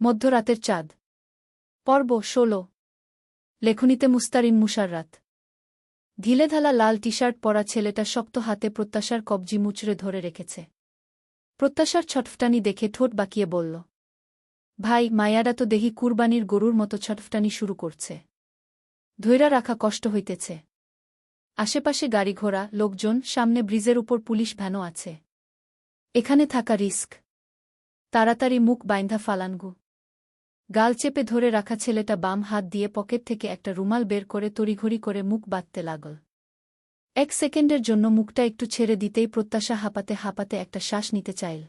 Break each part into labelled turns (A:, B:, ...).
A: মধ্যরাতের চাঁদ। পর্ব ১৬। লেখনীতে মুস্তারিন মুশাররাত। ঢিলেঢালা লাল টি-শার্ট পরা ছেলেটা শক্ত হাতে প্রত্যাশার কবজি মুচড়ে ধরে রেখেছে। প্রত্যাশার ছটফটানি দেখে ঠোঁট বাঁকিয়ে বলল, ভাই, মায়াডা তো দেহি কুরবানির গরুর মতো ছটফটানি শুরু করছে। ধৈরা রাখা কষ্ট হইতেছে। আশেপাশে গাড়িঘোড়া, লোকজন, সামনে ব্রিজের উপর পুলিশ ভ্যানও আছে। এখানে থাকা রিস্ক। তাড়াতাড়ি মুখ বাইন্ধা ফালানগু। গাল চেপে ধরে রাখা ছেলেটা বাম হাত দিয়ে পকেট থেকে একটা রুমাল বের করে তড়িঘড়ি করে মুখ বাঁধতে লাগল। ১ সেকেন্ডের জন্য মুখটা একটু ছেড়ে দিতেই প্রত্যাশা হাঁপাতে হাঁপাতে একটা শ্বাস নিতে চাইল।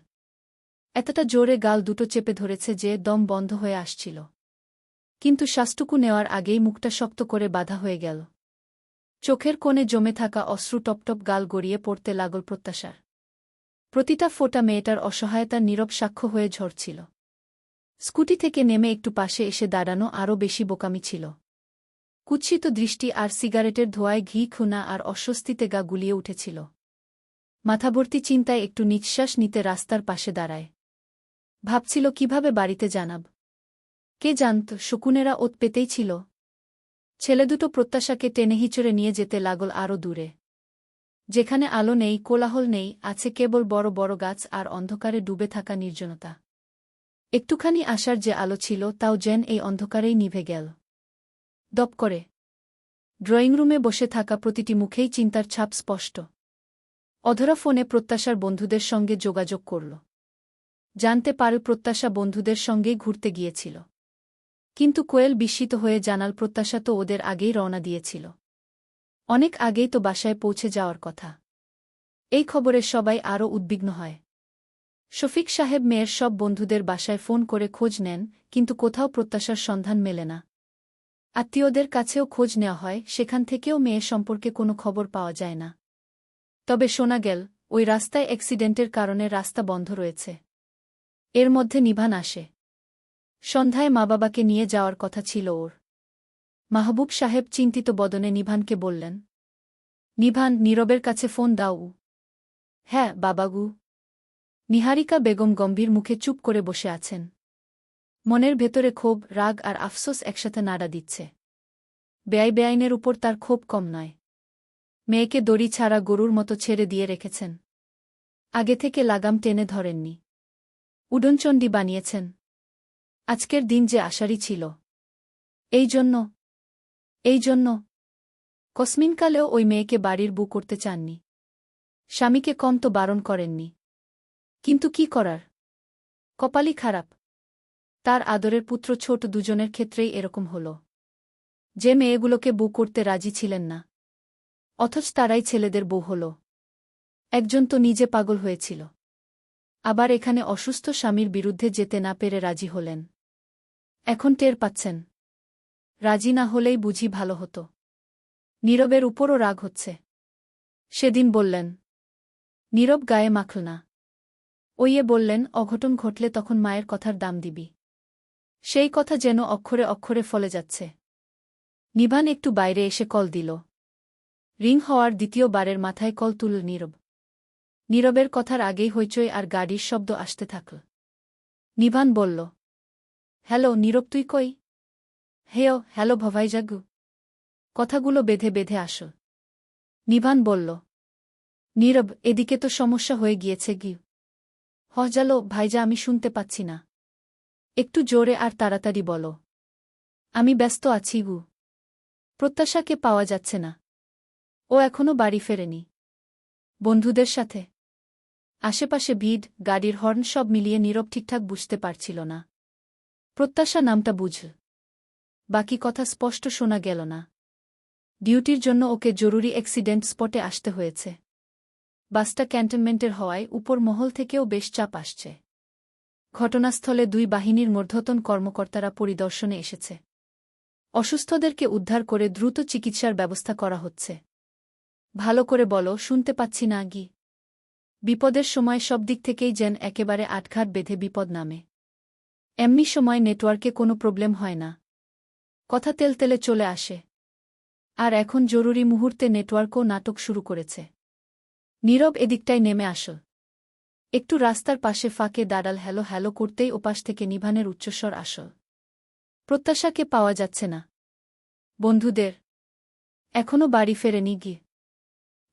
A: এতটা জোরে গাল দুটো চেপে ধরেছে যে দম বন্ধ হয়ে আসছিল। কিন্তু শ্বাসটুকু নেওয়ার আগেই মুখটা শক্ত করে বাঁধা হয়ে গেল। চোখের কোণে জমে থাকা অশ্রু টপটপ গাল গড়িয়ে পড়তে লাগল প্রত্যাশার। প্রতিটা ফোঁটা মেয়েটার অসহায়তার নীরব সাক্ষ্য হয়ে ঝরছিল। স্কুটি থেকে নেমে একটু পাশে এসে দাঁড়ানো আরও বেশি বোকামি ছিল। কুৎসিত দৃষ্টি আর সিগারেটের ধোঁয়ায় ঘি খুনা আর অস্বস্তিতে গা গুলিয়ে উঠেছিল। মাথাভর্তি চিন্তায় একটু নিঃশ্বাস নিতে রাস্তার পাশে দাঁড়ায়। ভাবছিল কিভাবে বাড়িতে জানাব। কে জানত, শকুনেরা ওত পেতেই ছিল। ছেলে দুটো প্রত্যাশাকে টেনে হিচড়ে নিয়ে যেতে লাগল আরও দূরে। যেখানে আলো নেই, কোলাহল নেই, আছে কেবল বড় বড় গাছ আর অন্ধকারে ডুবে থাকা নির্জনতা। একটুখানি আশার যে আলো ছিল তাও যেন এই অন্ধকারেই নিভে গেল। দপ করে। ড্রয়িংরুমে বসে থাকা প্রতিটি মুখেই চিন্তার ছাপ স্পষ্ট। অধরা ফোনে প্রত্যাশার বন্ধুদের সঙ্গে যোগাযোগ করল। জানতে পারে প্রত্যাশা বন্ধুদের সঙ্গেই ঘুরতে গিয়েছিল। কিন্তু কোয়েল বিস্মিত হয়ে জানাল প্রত্যাশা তো ওদের আগেই রওনা দিয়েছিল। অনেক আগেই তো বাসায় পৌঁছে যাওয়ার কথা। এই খবরে সবাই আরও উদ্বিগ্ন হয়। শফিক সাহেব মেয়ের সব বন্ধুদের বাসায় ফোন করে খোঁজ নেন, কিন্তু কোথাও প্রত্যাশার সন্ধান মেলে না। আত্মীয়দের কাছেও খোঁজ নেওয়া হয়, সেখান থেকেও মেয়ে সম্পর্কে কোনো খবর পাওয়া যায় না। তবে শোনা গেল, ওই রাস্তায় অ্যাক্সিডেন্টের কারণে রাস্তা বন্ধ রয়েছে। এর মধ্যে নিভান আসে। সন্ধ্যায় মা বাবাকে নিয়ে যাওয়ার কথা ছিল ওর। মাহবুব সাহেব চিন্তিত বদনে নিভানকে বললেন, নিভান, নীরবের কাছে ফোন দাও। হ্যাঁ বাবাগু। নিহারিকা বেগম গম্ভীর মুখে চুপ করে বসে আছেন। মনের ভেতরে ক্ষোভ, রাগ আর আফসোস একসাথে নাড়া দিচ্ছে। বেআইনের উপর তার ক্ষোভ কম নয়। মেয়েকে দড়ি ছাড়া গরুর মতো ছেড়ে দিয়ে রেখেছেন। আগে থেকে লাগাম টেনে ধরেননি। উডনচণ্ডী বানিয়েছেন। আজকের দিন যে আশারই ছিল। এই জন্য কসমিনকালেও ওই মেয়েকে বাড়ির বউ করতে চাননি। স্বামীকে কম তো বারণ করেননি। কিন্তু কি করার? কপালই খারাপ। তার আদরের পুত্র ছোট দুজনের ক্ষেত্রেই এরকম হল। যে মেয়েগুলোকে বউ করতে রাজি ছিলেন না, অথচ তারাই ছেলেদের বউ হল। একজন তো নিজে পাগল হয়েছিল। আবার এখানে অসুস্থ স্বামীর বিরুদ্ধে যেতে না পেরে রাজি হলেন। এখন টের পাচ্ছেন। রাজি না হলেই বুঝি ভালো হতো। নীরবের উপরও রাগ হচ্ছে। সেদিন বললেন। নীরব গায়ে মাখল না। ওইয়ে বললেন, অঘটন ঘটলে তখন মায়ের কথার দাম দিবি। সেই কথা যেন অক্ষরে অক্ষরে ফলে যাচ্ছে। নিভান একটু বাইরে এসে কল দিল। রিং হওয়ার দ্বিতীয় বারের মাথায় কল তুলল নীরব। নীরবের কথার আগেই হইচই আর গাড়ির শব্দ আসতে থাকল। নিভান বলল, হ্যালো নীরব, তুই কই? হ্যালো ভভাইজাগু। কথাগুলো বেঁধে বেঁধে আসল। নিভান বলল, নীরব, এদিকে তো সমস্যা হয়ে গিয়েছে গিউ। হজালো ভাইজা, আমি শুনতে পাচ্ছি না। একটু জোরে আর তাড়াতাড়ি বলো। আমি ব্যস্ত আছি গু। প্রত্যাশাকে পাওয়া যাচ্ছে না। ও এখনো বাড়ি ফেরেনি। বন্ধুদের সাথে। আশেপাশে ভিড়, গাড়ির হর্ন, সব মিলিয়ে নীরব ঠিকঠাক বুঝতে পারছিল না। প্রত্যাশা নামটা বুঝল। বাকি কথা স্পষ্ট শোনা গেল না। ডিউটির জন্য ওকে জরুরি অ্যাক্সিডেন্ট স্পটে আসতে হয়েছে। বাসটা ক্যান্টনমেন্টের হওয়ায় উপর মহল থেকেও বেশ চাপ আসছে। ঘটনাস্থলে 2 বাহিনীর ঊর্ধ্বতন কর্মকর্তারা পরিদর্শনে এসেছে। অসুস্থদেরকে উদ্ধার করে দ্রুত চিকিৎসার ব্যবস্থা করা হচ্ছে। ভালো করে বলো, শুনতে পাচ্ছি না গি। বিপদের সময় সব দিক থেকেই যেন একেবারে আটঘাট বেঁধে বিপদ নামে। এমনি সময় নেটওয়ার্কে কোনো প্রবলেম হয় না। কথা তেলতেলে চলে আসে। আর এখন জরুরি মুহূর্তে নেটওয়ার্কও নাটক শুরু করেছে। নীরব এদিকটায় নেমে আসল। একটু রাস্তার পাশে ফাঁকে দাঁড়াল হ্যালো হ্যালো করতেই ওপাশ থেকে নিভানের উচ্চস্বর আসল। প্রত্যাশাকে পাওয়া যাচ্ছে না। বন্ধুদের এখনো বাড়ি ফেরেনি গিয়ে।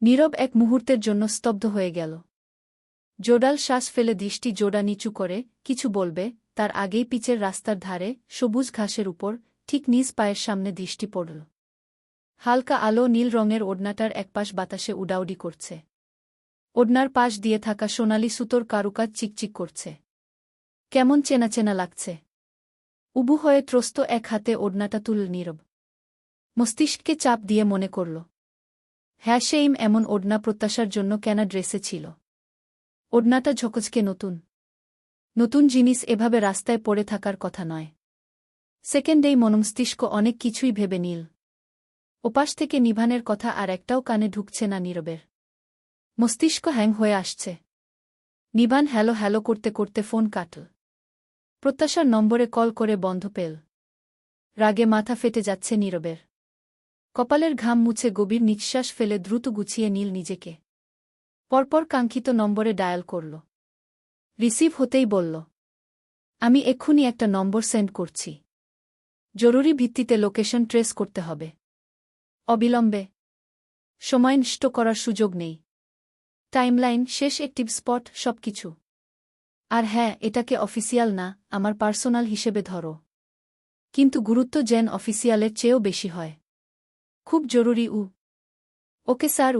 A: নীরব এক মুহূর্তের জন্য স্তব্ধ হয়ে গেল। জোডাল শ্বাস ফেলে দৃষ্টি জোড়া নিচু করে কিছু বলবে, তার আগেই পিচের রাস্তার ধারে সবুজ ঘাসের উপর ঠিক নিজ পায়ের সামনে দৃষ্টি পড়ল। হালকা আলো নীল রঙের ওড়নাটার একপাশ বাতাসে উডাউডি করছে। ওড়নার পাশ দিয়ে থাকা সোনালি সুতোর কারুকাজ চিকচিক করছে। কেমন চেনা চেনা লাগছে। উবু হয়ে ত্রস্ত এক হাতে ওড়নাটা তুলল নীরব। মস্তিষ্ককে চাপ দিয়ে মনে করল, হ্যাঁ সেইম এমন ওড়না প্রত্যাশার জন্য কেনা ড্রেসে ছিল। ওড়নাটা ঝকঝকে নতুন। নতুন জিনিস এভাবে রাস্তায় পড়ে থাকার কথা নয়। সেকেন্ডেই মনমস্তিষ্ক অনেক কিছুই ভেবে নিল। ওপাশ থেকে নিভানের কথা আর একটাও কানে ঢুকছে না নীরবের। মস্তিষ্ক হ্যাং হয়ে আসছে। নিভান হ্যালো হ্যালো করতে করতে ফোন কাটল। প্রত্যাশার নম্বরে কল করে বন্ধ পেল। রাগে মাথা ফেটে যাচ্ছে নীরবের। কপালের ঘাম মুছে গভীর নিঃশ্বাস ফেলে দ্রুত গুছিয়ে নিল নিজেকে। পরপর কাঙ্ক্ষিত নম্বরে ডায়াল করল। রিসিভ হতেই বলল, আমি এক্ষুনি একটা নম্বর সেন্ড করছি। জরুরি ভিত্তিতে লোকেশন ট্রেস করতে হবে। অবিলম্বে। সময় নষ্ট করার সুযোগ নেই। টাইমলাইন, শেষ অ্যাক্টিভ স্পট, সবকিছু। আর হ্যাঁ, এটাকে অফিসিয়াল না, আমার পার্সোনাল হিসেবে ধরো। কিন্তু গুরুত্ব যেন অফিসিয়ালের চেয়েও বেশি হয়। খুব জরুরি। Okay sir.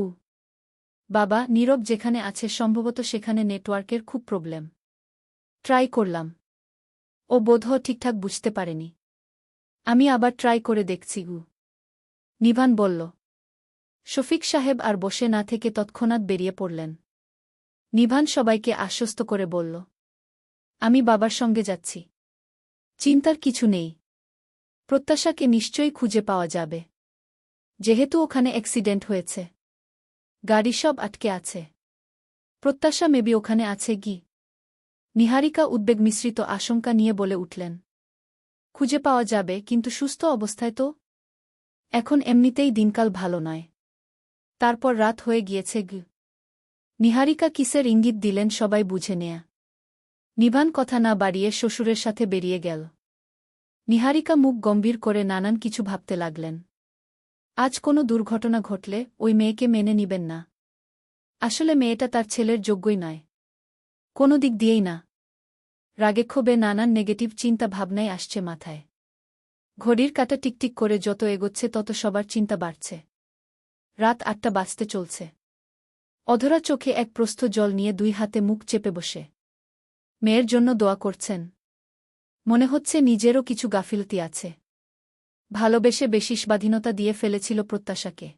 A: বাবা, নীরব যেখানে আছে সম্ভবত সেখানে নেটওয়ার্কের খুব প্রবলেম। ট্রাই করলাম। ও বোধহয় ঠিকঠাক বুঝতে পারেনি। আমি আবার ট্রাই করে দেখছি। নিভান বলল। শফিক সাহেব আর বসে না থেকে তৎক্ষণাৎ বেরিয়ে পড়লেন। নিভান সবাইকে আশ্বস্ত করে বলল, আমি বাবার সঙ্গে যাচ্ছি। চিন্তার কিছু নেই। প্রত্যাশাকে নিশ্চয়ই খুঁজে পাওয়া যাবে। যেহেতু ওখানে অ্যাক্সিডেন্ট হয়েছে, গাড়ি সব আটকে আছে। প্রত্যাশা মেবি ওখানে আছে গি। নিহারিকা উদ্বেগ মিশ্রিত আশঙ্কা নিয়ে বলে উঠলেন, খুঁজে পাওয়া যাবে, কিন্তু সুস্থ অবস্থায় তো। এখন এমনিতেই দিনকাল ভালো নয়। তারপর রাত হয়ে গিয়েছে গি। নিহারিকা কিসের ইঙ্গিত দিলেন সবাই বুঝে নেয়া। নিভান কথা না বাড়িয়ে শ্বশুরের সাথে বেরিয়ে গেল। নিহারিকা মুখ গম্ভীর করে নানান কিছু ভাবতে লাগলেন। আজ কোনো দুর্ঘটনা ঘটলে ওই মেয়েকে মেনে নিবেন না। আসলে মেয়েটা তার ছেলের যোগ্যই নয়। কোনো দিক দিয়েই না। রাগে ক্ষোভে নানান নেগেটিভ চিন্তা ভাবনাই আসছে মাথায়। ঘড়ির কাঁটা টিকটিক করে যত এগোচ্ছে তত সবার চিন্তা বাড়ছে। রাত ৮টা বাজতে চলছে। অধরা চোখে এক প্রস্থ জল নিয়ে ২ হাতে মুখ চেপে বসে মেয়ের জন্য দোয়া করছেন। মনে হচ্ছে নিজেরও কিছু গাফিলতি আছে। ভালোবেসে বেশি স্বাধীনতা দিয়ে ফেলেছিল প্রত্যাশাকে।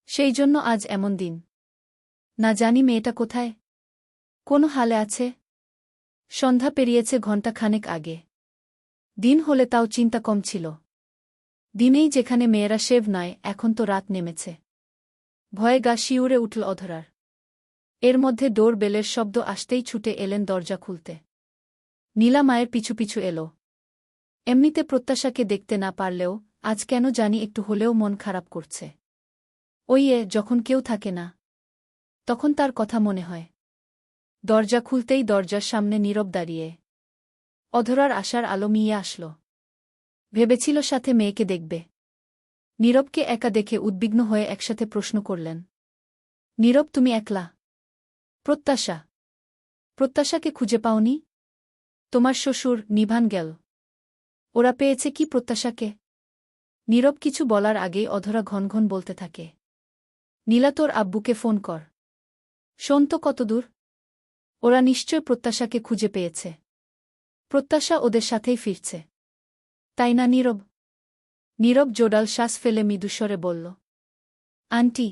A: সেই জন্য আজ এমন দিন। না জানি মেয়েটা কোথায়, কোন হালে আছে। সন্ধ্যা পেরিয়েছে ঘণ্টাখানেক আগে। দিন হলে তাও চিন্তা কম ছিল। দিনেই যেখানে মেয়েরা শেভ নয়, এখন তো রাত নেমেছে। ভয়ে গা শিউরে উঠল অধরার। এর মধ্যে ডোর বেলের শব্দ আসতেই ছুটে এলেন দরজা খুলতে। নীলা মায়ের পিছু পিছু এল। এমনিতে প্রত্যাশাকে দেখতে না পারলেও আজ কেন জানি একটু হলেও মন খারাপ করছে। যখন কেউ থাকে না, তখন তার কথা মনে হয়। দরজা খুলতেই দরজার সামনে নীরব দাঁড়িয়ে। অধরার আশার আলো মিয়ে আসল। ভেবেছিল সাথে মেয়েকে দেখবে। নীরবকে একা দেখে উদ্বিগ্ন হয়ে একসাথে প্রশ্ন করলেন, নীরব, তুমি একলা? প্রত্যাশা? প্রত্যাশাকে খুঁজে পাওনি? তোমার শ্বশুর নিভান গেল, ওরা পেয়েছে কি প্রত্যাশাকে? নীরব কিছু বলার আগেই অধরা ঘন ঘন বলতে থাকে, নীলা, তোর আব্বুকে ফোন কর। শোন তো কতদূর। ওরা নিশ্চয় প্রত্যাশাকে খুঁজে পেয়েছে। প্রত্যাশা ওদের সাথেই ফিরছে, তাই না নীরব? নীরব জোডাল শ্বাস ফেলে মৃদুস্বরে বলল, আন্টি,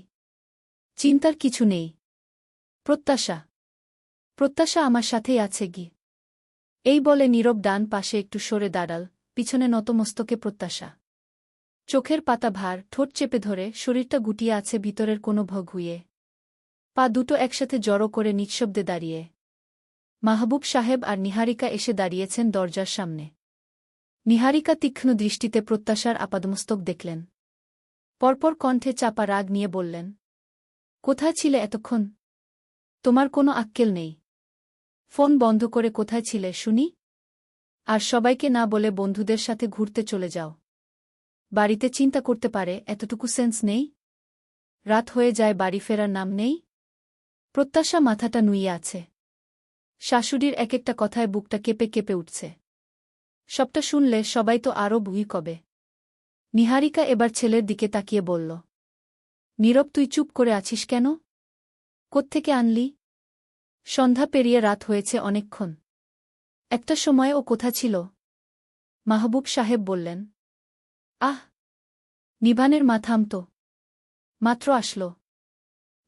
A: চিন্তার কিছু নেই। প্রত্যাশা প্রত্যাশা আমার সাথেই আছে গি। এই বলে নীরব ডান পাশে একটু সরে দাঁড়াল, পিছনে নতমস্তকে প্রত্যাশা। চোখের পাতা ভার, ঠোঁট চেপে ধরে, শরীরটা গুটিয়ে আছে ভিতরের কোনো ভগুইয়ে। পা দুটো একসাথে জড়ো করে নিঃশব্দে দাঁড়িয়ে। মাহবুব সাহেব আর নিহারিকা এসে দাঁড়িয়েছেন দরজার সামনে। নিহারিকা তীক্ষ্ণ দৃষ্টিতে প্রত্যাশার আপাদমস্তক দেখলেন। পরপর কণ্ঠে চাপা রাগ নিয়ে বললেন, কোথায় ছিলে এতক্ষণ? তোমার কোনো আক্কেল নেই? ফোন বন্ধ করে কোথায় ছিলে শুনি? আর সবাইকে না বলে বন্ধুদের সাথে ঘুরতে চলে যাও। বাড়িতে চিন্তা করতে পারে এতটুকু সেন্স নেই? রাত হয়ে যায় বাড়ি ফেরার নাম নেই? প্রত্যাশা মাথাটা নুইয়ে আছে। শাশুড়ির এক একটা কথায় বুকটা কেঁপে কেঁপে উঠছে। সবটা শুনলে সবাই তো আরও বুই কবে। নিহারিকা এবার ছেলের দিকে তাকিয়ে বলল, নীরব তুই চুপ করে আছিস কেন? কোত্থেকে আনলি? সন্ধ্যা পেরিয়ে রাত হয়েছে অনেকক্ষণ। একটা সময় ও কোথা ছিল? মাহবুব সাহেব বললেন। আহ! নিভানের মা থামত। মাত্র আসল।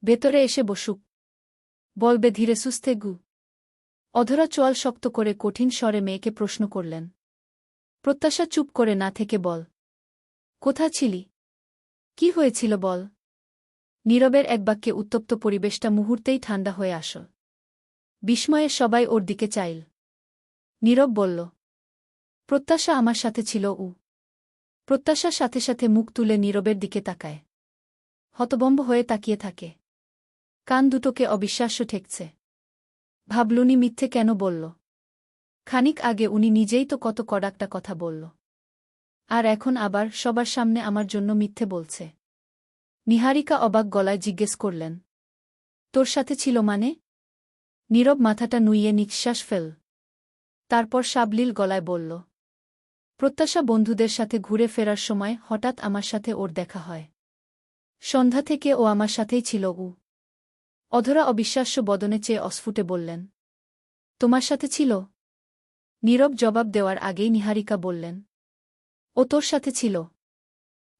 A: ভেতরে এসে বসুক। বলবে ধীরে সুস্থে গু। অধরা চোয়াল শক্ত করে কঠিন স্বরে মেয়েকে প্রশ্ন করলেন। প্রত্যাশা চুপ করে না থেকে বল। কোথা ছিলি? কি হয়েছিল বল? নীরবের এক বাক্যে উত্তপ্ত পরিবেশটা মুহূর্তেই ঠান্ডা হয়ে আসল। বিস্ময়ে সবাই ওর দিকে চাইল। নীরব বলল, প্রত্যাশা আমার সাথে ছিল। প্রত্যাশার সাথে সাথে মুখ তুলে নীরবের দিকে তাকায়। হতবম্ব হয়ে তাকিয়ে থাকে। কান দুটোকে অবিশ্বাস্য ঠেকছে। ভাবলুনি মিথ্যে কেন বলল? খানিক আগে উনি নিজেই তো কত কড়াকটা কথা বলল। আর এখন আবার সবার সামনে আমার জন্য মিথ্যে বলছে। নিহারিকা অবাক গলায় জিজ্ঞেস করলেন, তোর সাথে ছিল মানে? নীরব মাথাটা নুইয়ে নিঃশ্বাস ফেল। তারপর সাবলীল গলায় বলল, প্রত্যাশা বন্ধুদের সাথে ঘুরে ফেরার সময় হঠাৎ আমার সাথে ওর দেখা হয়। সন্ধ্যা থেকে ও আমার সাথেই ছিল। অধরা অবিশ্বাস্য বদনে চেয়ে অস্ফুটে বললেন, তোমার সাথে ছিল? নীরব জবাব দেওয়ার আগেই নিহারিকা বললেন, ও তোর সাথে ছিল?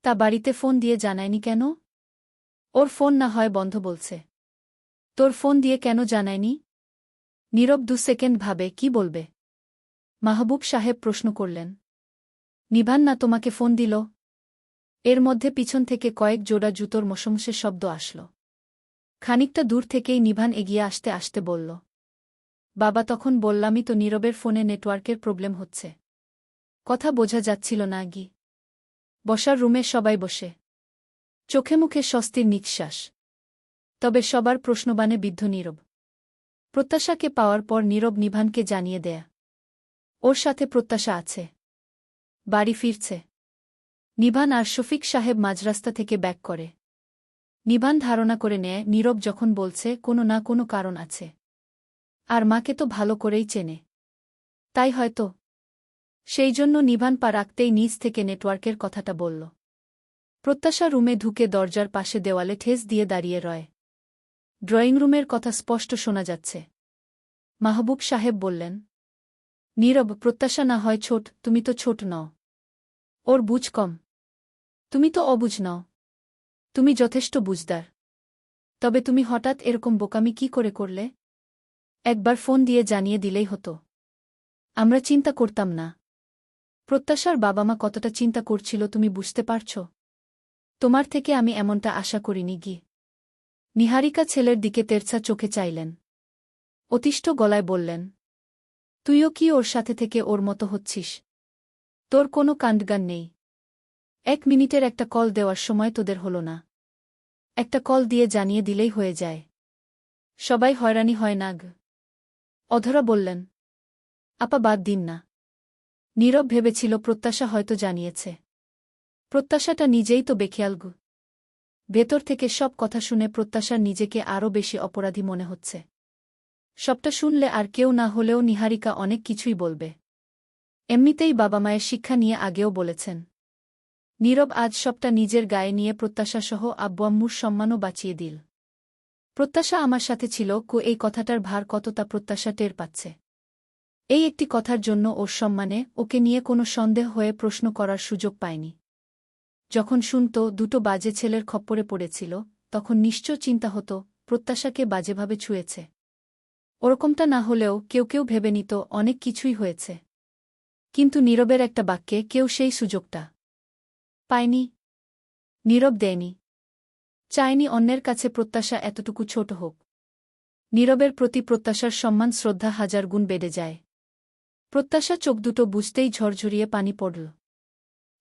A: তা বাড়িতে ফোন দিয়ে জানায়নি কেন? ওর ফোন না হয় বন্ধ বলছে। তোর ফোন দিয়ে কেন জানায়নি? নীরব 2 সেকেন্ড ভাবে কি বলবে। মাহবুব সাহেব প্রশ্ন করলেন, নিভান না তোমাকে ফোন দিল? এর মধ্যে পিছন থেকে কয়েক জোড়া জুতোর মশমশের শব্দ আসল। খানিকটা দূর থেকেই নিভান এগিয়ে আসতে আসতে বলল, বাবা তখন বললামই তো নীরবের ফোনে নেটওয়ার্কের প্রবলেম হচ্ছে। কথা বোঝা যাচ্ছিল না গি। বসার রুমে সবাই বসে। চোখে মুখে স্বস্তির নিঃশ্বাস। তবে সবার প্রশ্নবাণে বিদ্ধ নীরব। প্রত্যাশাকে পাওয়ার পর নীরব নিভানকে জানিয়ে দেয়া, ওর সাথে প্রত্যাশা আছে। বাড়ি ফিরছে। নিভান আর শফিক সাহেব মাঝরাস্তা থেকে ব্যাক করে। নিভান ধারণা করে নেয় নীরব যখন বলছে কোনো না কোনো কারণ আছে। আর মাকে তো ভালো করেই চেনে। তাই হয়তো। সেই জন্য নিভান পা রাখতেই নিজ থেকে নেটওয়ার্কের কথাটা বলল। প্রত্যাশা রুমে ঢুকে দরজার পাশে দেওয়ালে ঠেস দিয়ে দাঁড়িয়ে রয়। ড্রয়িং রুমের কথা স্পষ্ট শোনা যাচ্ছে। মাহবুব সাহেব বললেন, নীরব প্রত্যাশা না হয় ছোট, তুমি তো ছোট নও। ওর বুঝ কম। তুমি তো অবুঝ নও। তুমি যথেষ্ট বুঝদার। তবে তুমি হঠাৎ এরকম বোকামি কি করে করলে? একবার ফোন দিয়ে জানিয়ে দিলেই হতো। আমরা চিন্তা করতাম না। প্রত্যাশার বাবা মা কতটা চিন্তা করছিল তুমি বুঝতে পারছ? তোমার থেকে আমি এমনটা আশা করিনি গি। নিহারিকা ছেলের দিকে তেরছা চোখে চাইলেন। অতিষ্ঠ গলায় বললেন, তুইও কি ওর সাথে থেকে ওর মতো হচ্ছিস? তোর কোনো কাণ্ডজ্ঞান নেই। 1 মিনিটের একটা কল দেওয়ার সময় তোদের হলো না। একটা কল দিয়ে জানিয়ে দিলেই হয়ে যায়। সবাই হয়রানি হয় না গ। অধরা বললেন, আপা বাদ দিন না। নীরব ভেবেছিল প্রত্যাশা হয়তো জানিয়েছে। প্রত্যাশাটা নিজেই তো বেখেয়াল গু। ভেতর থেকে সব কথা শুনে প্রত্যাশার নিজেকে আরও বেশি অপরাধী মনে হচ্ছে। সবটা শুনলে আর কেউ না হলেও নিহারিকা অনেক কিছুই বলবে। এমনিতেই বাবা মায়ের শিক্ষা নিয়ে আগেও বলেছেন। নীরব আজ সবটা নিজের গায়ে নিয়ে প্রত্যাশাসহ আব্বু আম্মুর সম্মানও বাঁচিয়ে দিল। প্রত্যাশা আমার সাথে ছিল এই কথাটার ভার কত তা প্রত্যাশা টের পাচ্ছে। এই একটি কথার জন্য ওর সম্মানে ওকে নিয়ে কোনো সন্দেহ হয়ে প্রশ্ন করার সুযোগ পায়নি। যখন শুনত 2 বাজে ছেলের খপ্পরে পড়েছিল, তখন নিশ্চয় চিন্তা হতো প্রত্যাশাকে বাজেভাবে ছুঁয়েছে। ওরকমটা না হলেও কেউ কেউ ভেবে নিত অনেক কিছুই হয়েছে। কিন্তু নীরবের একটা বাক্যে কেউ সেই সুযোগটা পায়নি। নীরব দেয়নি। চায়নি অন্যের কাছে প্রত্যাশা এতটুকু ছোট হোক। নীরবের প্রতি প্রত্যাশার সম্মান শ্রদ্ধা 1000 গুণ বেড়ে যায়। প্রত্যাশা চোখ দুটো বুঝতেই ঝরঝরিয়ে পানি পড়ল।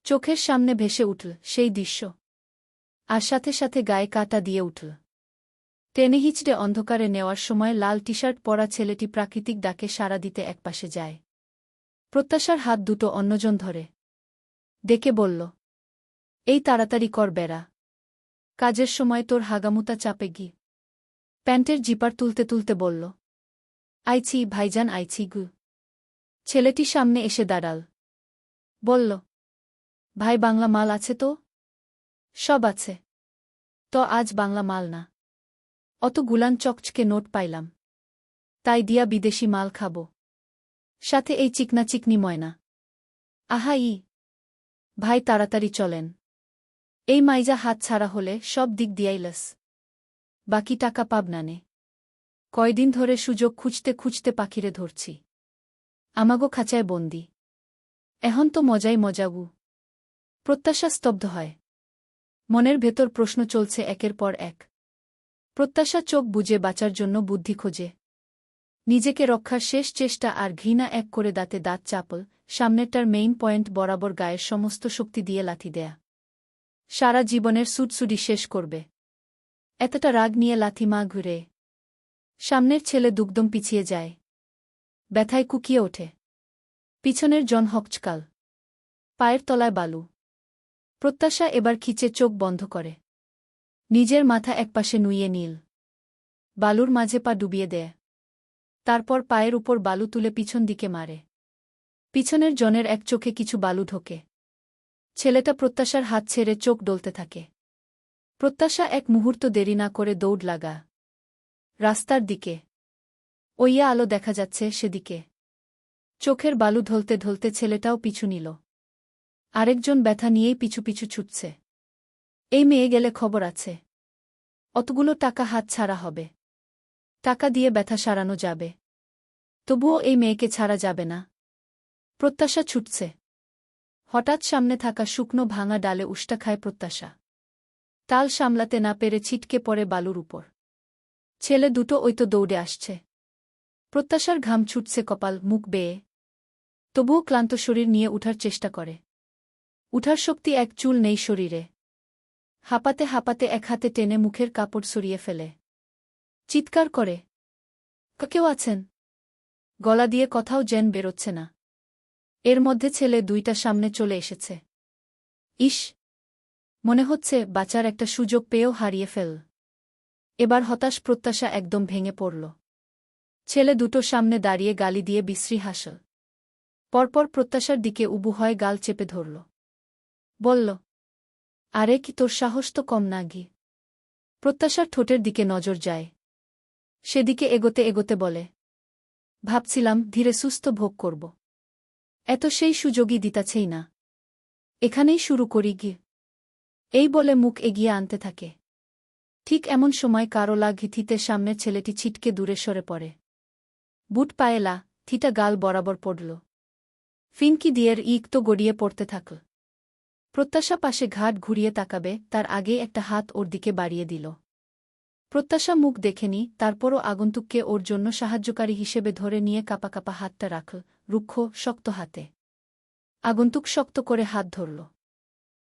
A: চোখের সামনে ভেসে উঠল সেই দৃশ্য। আর সাথে সাথে গায়ে কাঁটা দিয়ে উঠল। টেনে হিচড়ে অন্ধকারে নেওয়ার সময় লাল টি শার্ট পরা ছেলেটি প্রাকৃতিক ডাকে সাড়া দিতে একপাশে যায়। প্রত্যাশার হাত দুটো অন্যজন ধরে ডেকে বলল, এই তাড়াতাড়ি কর বেড়া, কাজের সময় তোর হাগামুতা চাপে গি। প্যান্টের জিপার তুলতে তুলতে বলল, আইছি ভাইজান আইছি গু। ছেলেটি সামনে এসে দাঁড়াল। বলল, ভাই বাংলা মাল আছে তো? সব আছে। তো আজ বাংলা মাল না, অত গুলান চকচকে নোট পাইলাম, তাই দিয়া বিদেশি মাল খাব, সাথে এই চিকনা চিকনি ময়না। আহা ই ভাই তাড়াতাড়ি চলেন, এই মাইজা হাত ছাড়া হলে সব দিক দিয়াইলাস, বাকি টাকা পাবনানে। কয়দিন ধরে সুযোগ খুঁজতে খুঁজতে পাখিরে ধরছি, আমাগো খাঁচায় বন্দি, এখন তো মজাই মজাগু। প্রত্যাশা স্তব্ধ হয়। মনের ভেতর প্রশ্ন চলছে একের পর এক। প্রত্যাশা চোখ বুজে বাঁচার জন্য বুদ্ধি খোঁজে, নিজেকে রক্ষার শেষ চেষ্টা, আর ঘৃণা এক করে দাঁতে দাঁত চাপল, সামনেরটার মেইন পয়েন্ট বরাবর গায়ের সমস্ত শক্তি দিয়ে লাথি দেয়া। সারা জীবনের সুটসুডি শেষ করবে, এতটা রাগ নিয়ে লাথি মা ঘুরে। সামনের ছেলে দুগদম পিছিয়ে যায়, ব্যথায় কুকিয়ে ওঠে। পিছনের জন হকচকাল, পায়ের তলায় বালু। প্রত্যাশা এবার খিচে চোখ বন্ধ করে, নিজের মাথা একপাশে নুইয়ে নীল, বালুর মাঝে পা ডুবিয়ে দেয়। তারপর পায়ের উপর বালু তুলে পিছন দিকে মারে। পিছনের জনের এক চোখে কিছু বালু ঢোকে। ছেলেটা প্রত্যাশার হাত ছেড়ে চোখ ডলতে থাকে। প্রত্যাশা এক মুহূর্ত দেরি না করে দৌড় লাগা রাস্তার দিকে। ওইয়া আলো দেখা যাচ্ছে সেদিকে। চোখের বালু ঢলতে ঢলতে ছেলেটাও পিছু নিল। আরেকজন ব্যথা নিয়েই পিছু পিছু ছুটছে। এই মেয়ে গেলে খবর আছে, অতগুলো টাকা হাত ছাড়া হবে, টাকা দিয়ে ব্যথা সারানো যাবে, তবুও এই মেয়েকে ছাড়া যাবে না। প্রত্যাশা ছুটছে। হঠাৎ সামনে থাকা শুকনো ভাঙা ডালে উষ্টা খায় প্রত্যাশা। তাল সামলাতে না পেরে ছিটকে পড়ে বালুর উপর। ছেলে দুটো ওই তো দৌড়ে আসছে। প্রত্যাশার ঘাম ছুটছে কপাল মুখ বেয়ে, তবুও ক্লান্ত শরীর নিয়ে উঠার চেষ্টা করে। উঠার শক্তি এক চুল নেই শরীরে। হাঁপাতে হাঁপাতে এক হাতে টেনে মুখের কাপড় সরিয়ে ফেলে। চিৎকার করে, কেউ আছেন? গলা দিয়ে কথাও যেন বেরোচ্ছে না। এর মধ্যে ছেলে দুইটা সামনে চলে এসেছে। ইস, মনে হচ্ছে বাঁচার একটা সুযোগ পেয়েও হারিয়ে ফেল। এবার হতাশ প্রত্যাশা একদম ভেঙে পড়ল। ছেলে দুটো সামনে দাঁড়িয়ে গালি দিয়ে বিশ্রী হাসল। পরপর প্রত্যাশার দিকে উবু হয় গাল চেপে ধরল। বলল, আরে কি তোর সাহস তো কম না গি। প্রত্যাশার ঠোঁটের দিকে নজর যায়। সেদিকে এগোতে এগোতে বলে, ভাবছিলাম ধীরে সুস্থ ভোগ করব, এত সেই সুযোগই দিতাছেই না, এখানেই শুরু করি গি। এই বলে মুখ এগিয়ে আনতে থাকে। ঠিক এমন সময় কারোলা ঘিথিতে সামনের ছেলেটি ছিটকে দূরে সরে পড়ে। বুট পায়েলা থিটা গাল বরাবর পড়ল। ফিনকি দিয়ের ইক তো গড়িয়ে পড়তে থাকল। প্রত্যাশা পাশে ঘাট ঘুরিয়ে তাকাবে তার আগে একটা হাত ওর দিকে বাড়িয়ে দিল। প্রত্যাশা মুখ দেখেনি, তারপরও আগন্তুককে ওর জন্য সাহায্যকারী হিসেবে ধরে নিয়ে কাপা কাপা হাতটা রাখল রুক্ষ শক্ত হাতে। আগন্তুক শক্ত করে হাত ধরল,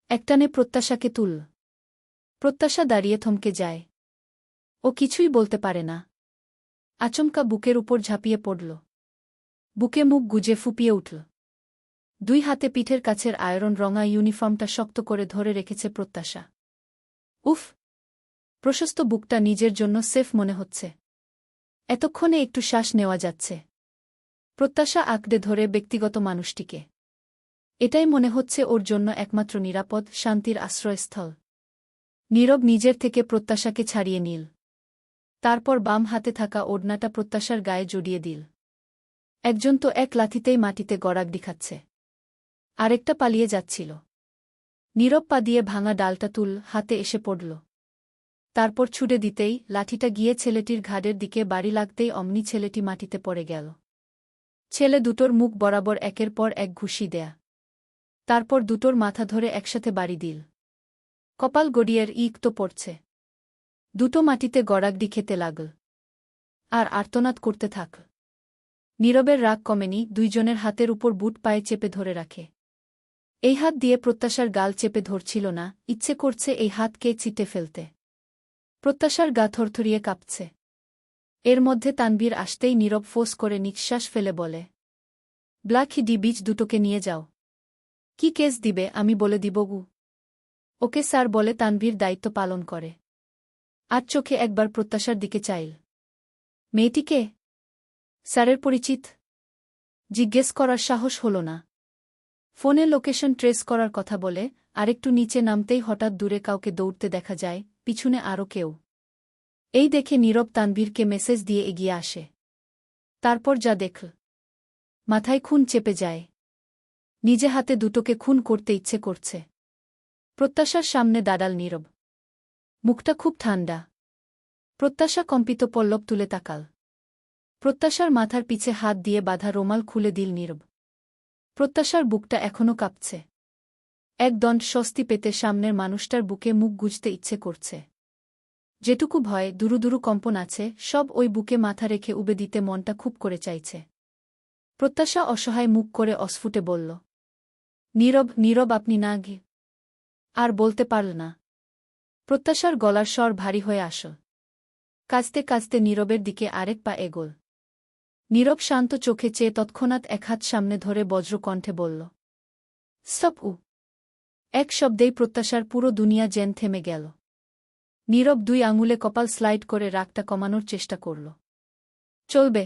A: একটানে প্রত্যাশাকে তুলল। প্রত্যাশা দাঁড়িয়ে থমকে যায়। ও কিছুই বলতে পারে না। আচমকা বুকের উপর ঝাঁপিয়ে পড়ল। বুকে মুখ গুজে ফুপিয়ে উঠল। দুই হাতে পিঠের কাছের আয়রন রঙা ইউনিফর্মটা শক্ত করে ধরে রেখেছে প্রত্যাশা। উফ, প্রশস্ত বুকটা নিজের জন্য সেফ মনে হচ্ছে। এতক্ষণে একটু শ্বাস নেওয়া যাচ্ছে। প্রত্যাশা আঁকড়ে ধরে ব্যক্তিগত মানুষটিকে। এটাই মনে হচ্ছে ওর জন্য একমাত্র নিরাপদ শান্তির আশ্রয়স্থল। নীরব নিজের থেকে প্রত্যাশাকে ছাড়িয়ে নিল। তারপর বাম হাতে থাকা ওড়নাটা প্রত্যাশার গায়ে জড়িয়ে দিল। একজন তো এক লাথিতেই মাটিতে গড়াগড়ি খাচ্ছে, আরেকটা পালিয়ে যাচ্ছিল। নীরব পা দিয়ে ভাঙা ডালটা তুল হাতে এসে পড়ল। তারপর ছুড়ে দিতেই লাঠিটা গিয়ে ছেলেটির ঘাড়ের দিকে বাড়ি লাগতেই অমনি ছেলেটি মাটিতে পড়ে গেল। ছেলে দুটোর মুখ বরাবর একের পর এক ঘুষি দেয়া। তারপর দুটোর মাথা ধরে একসাথে বাড়ি দিল। কপাল গড়িয়ের ইক তো পড়ছে। দুটো মাটিতে গড়াগড়ি খেতে লাগল আর আর্তনাদ করতে থাক। নীরবের রাগ কমেনি, দুইজনের হাতের উপর বুট পায়ে চেপে ধরে রাখে। এই হাত দিয়ে প্রত্যাশার গাল চেপে ধরছিল না, ইচ্ছে করছে এই হাতকে চিটে ফেলতে। প্রত্যাশার গা থরথরিয়ে কাঁপছে। এর মধ্যে তানভীর আসতেই নীরব ফোঁস করে নিঃশ্বাস ফেলে বলে, ব্ল্যাকি ডি বিচ দুটোকে নিয়ে যাও। কি কেস দিবে আমি বলে দিবগু। ওকে স্যার বলে তানভীর দায়িত্ব পালন করে। আর চোখে একবার প্রত্যাশার দিকে চাইল। মেয়েটিকে স্যারের পরিচিত জিজ্ঞেস করার সাহস হল না। ফোনে লোকেশন ট্রেস করার কথা বলে আরেকটু নিচে নামতেই হঠাৎ দূরে কাউকে দৌড়তে দেখা যায়, পিছনে আরও কেউ। এই দেখে নীরব তানভীরকে মেসেজ দিয়ে এগিয়ে আসে। তারপর যা দেখল, মাথায় খুন চেপে যায়। নিজে হাতে দুটোকে খুন করতে ইচ্ছে করছে। প্রত্যাশার সামনে দাঁড়াল নীরব। মুখটা খুব ঠান্ডা। প্রত্যাশা কম্পিত পল্লব তুলে তাকাল। প্রত্যাশার মাথার পিছে হাত দিয়ে বাঁধা রোমাল খুলে দিল নীরব। প্রত্যাশার বুকটা এখনও কাঁপছে। এক দণ্ড স্বস্তি পেতে সামনের মানুষটার বুকে মুখ গুজতে ইচ্ছে করছে। যেটুকু ভয়, দুরু কম্পন আছে, সব ওই বুকে মাথা রেখে উবে দিতে মনটা খুব করে চাইছে। প্রত্যাশা অসহায় মুখ করে অস্ফুটে বলল, নীরব আপনি না গে। আর বলতে পারল না। প্রত্যাশার গলার স্বর ভারী হয়ে আসল। কাঁচতে কাঁচতে নীরবের দিকে আরেক পা এগোল। নীরব শান্ত চোখে চেয়ে তৎক্ষণাৎ এক হাত সামনে ধরে বজ্রকণ্ঠে বলল, স্টপ উ। এক শব্দেই প্রত্যাশার পুরো দুনিয়া যেন থেমে গেল। নীরব দুই আঙুলে কপাল স্লাইড করে রাগটা কমানোর চেষ্টা করল। চলবে।